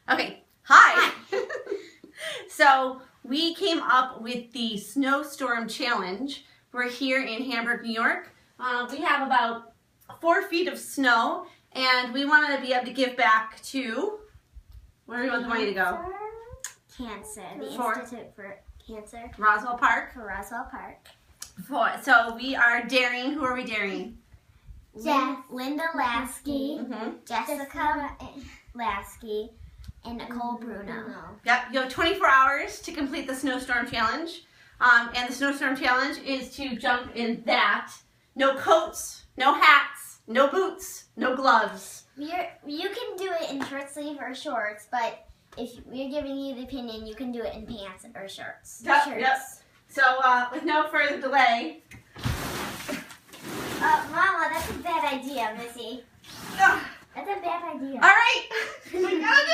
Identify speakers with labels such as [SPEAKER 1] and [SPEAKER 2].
[SPEAKER 1] Okay, hi. So we came up with the snowstorm challenge. We're here in Hamburg, New York. We have about 4 feet of snow, and we wanted to be able to give back to, where do we want the money to go?
[SPEAKER 2] Cancer, the Institute for Cancer.
[SPEAKER 1] Roswell Park.
[SPEAKER 2] For Roswell Park.
[SPEAKER 1] So we are daring. Who are we daring?
[SPEAKER 2] Linda Lasky,
[SPEAKER 1] Mm-hmm.
[SPEAKER 2] Jessica Lasky, and Nicole Bruno.
[SPEAKER 1] Yep, you have 24 hours to complete the snowstorm challenge. And the snowstorm challenge is to jump in that. No coats, no hats, no boots, no gloves.
[SPEAKER 2] You can do it in short sleeve or shorts, but if we're giving you the opinion, you can do it in pants or shorts.
[SPEAKER 1] Yep. So with no further delay.
[SPEAKER 2] Mama, that's a bad idea, Missy.
[SPEAKER 1] Ugh.
[SPEAKER 2] That's a bad idea.
[SPEAKER 1] All right, we gotta